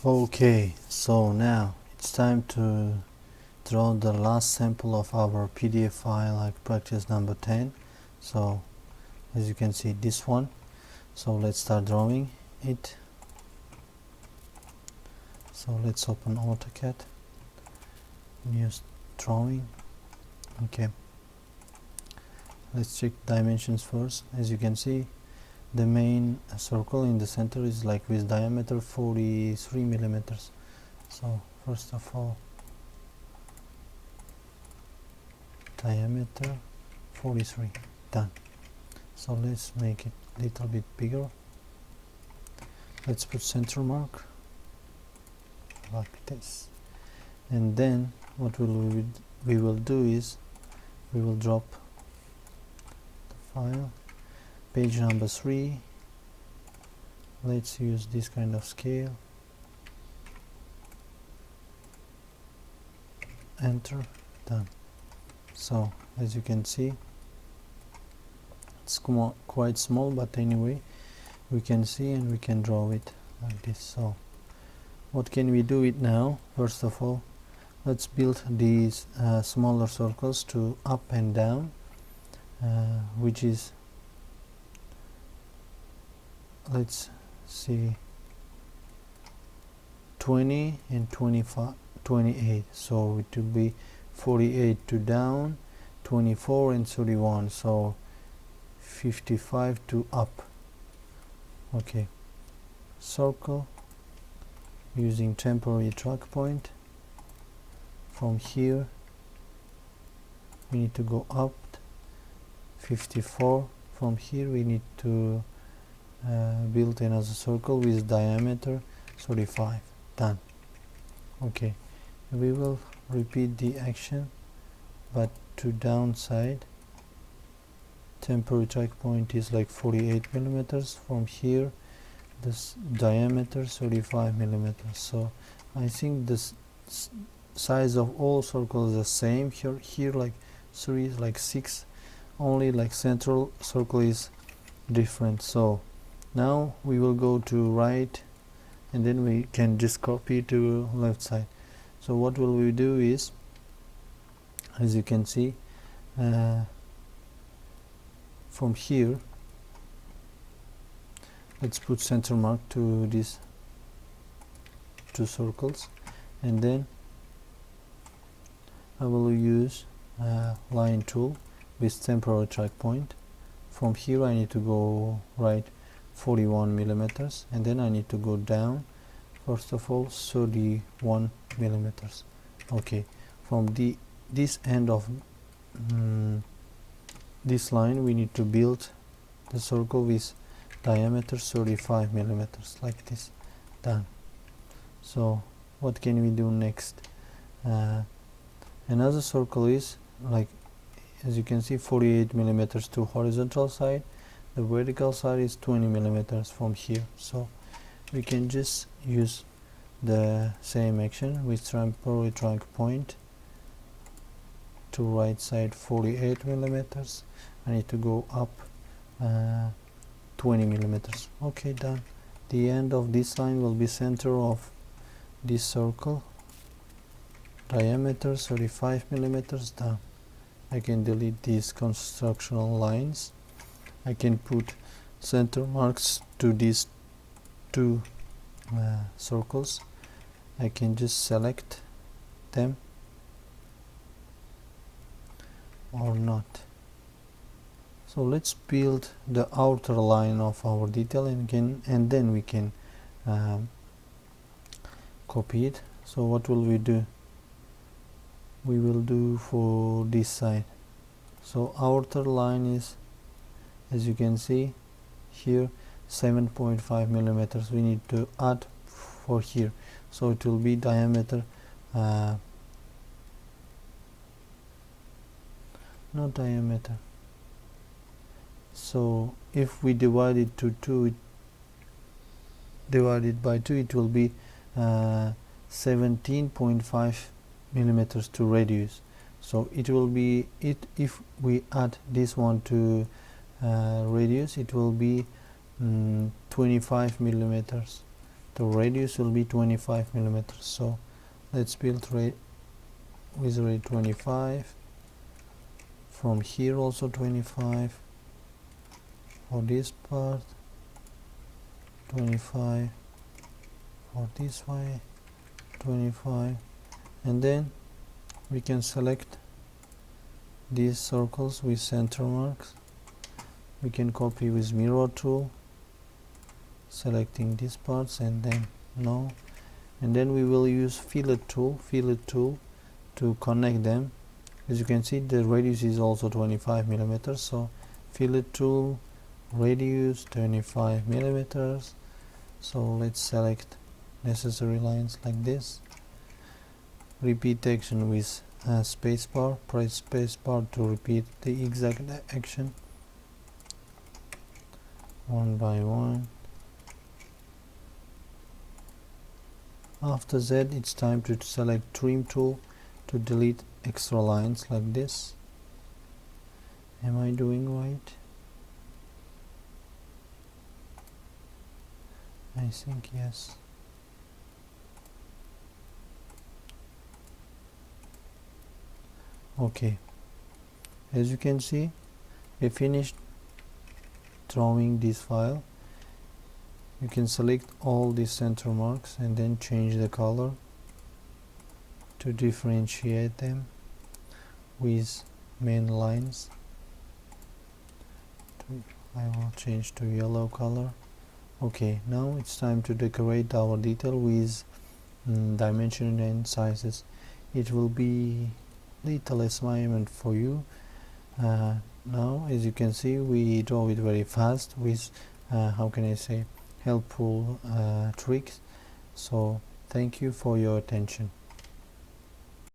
Okay, so now it's time to draw the last sample of our PDF file, like practice number 10. So as you can see, this one. So let's start drawing it. So let's open AutoCAD, new drawing. Okay, let's check dimensions first. As you can see, the main circle in the center is like with diameter 43 millimeters. So first of all, diameter 43, done. So let's make it a little bit bigger. Let's put center mark like this, and then what we will do is we will drop the file, page number 3. Let's use this kind of scale, enter, done. So as you can see, it's quite small, but anyway we can see and we can draw it like this. So what can we do it now? First of all, let's build these smaller circles to up and down, which is, let's see, 20 and 25, 28. So it will be 48 to down, 24 and 31. So 55 to up. Okay, circle using temporary track point. From here we need to go up 54. From here we need to build another circle with diameter 35. Done. Okay, we will repeat the action, but to downside. Temporary track point is like 48 millimeters. From here this diameter 35 millimeters. So I think this size of all circles is the same. Here like 3, like 6, only like central circle is different. So now we will go to right, and then we can just copy to left side. So what will we do is, as you can see, from here let's put center mark to these two circles, and then I will use line tool with temporary track point. From here I need to go right 41 millimeters, and then I need to go down first of all 31 millimeters. Okay, from this end of this line we need to build the circle with diameter 35 millimeters like this. Done. So what can we do next? Another circle is like, as you can see, 48 millimeters to horizontal side. The vertical side is 20 millimeters from here. So we can just use the same action with temporary track point to right side 48 millimeters. I need to go up 20 millimeters. Okay, done. The end of this line will be center of this circle, diameter 35 millimeters. Done. I can delete these constructional lines. I can put center marks to these two circles. I can just select them or not. So let's build the outer line of our detail, and then we can copy it. So what will we do? We will do for this side. So outer line is, as you can see here, 7.5 millimeters. We need to add for here, so it will be diameter not diameter. So if we divide it to 2, divided by 2, it will be 17.5 millimeters to radius. So it will be, if we add this one to radius, it will be 25 millimeters the radius will be 25 millimeters. So let's build with radius 25. From here also 25. For this part 25. For this way 25. And then we can select these circles with center marks. We can copy with mirror tool, selecting these parts, and then no, and then we will use fillet tool to connect them. As you can see, the radius is also 25 millimeters, so fillet tool, radius 25 millimeters. So let's select necessary lines like this. Repeat action with spacebar. Press spacebar to repeat the exact action one by one. After that, it's time to select trim tool to delete extra lines like this. Am I doing right? I think yes. Okay, as you can see, we finished drawing this file. You can select all these center marks and then change the color to differentiate them with main lines. I will change to yellow color. Okay, now it's time to decorate our detail with dimension and sizes. It will be little assignment for you. Now, as you can see, we draw it very fast with how can I say, helpful tricks. So thank you for your attention.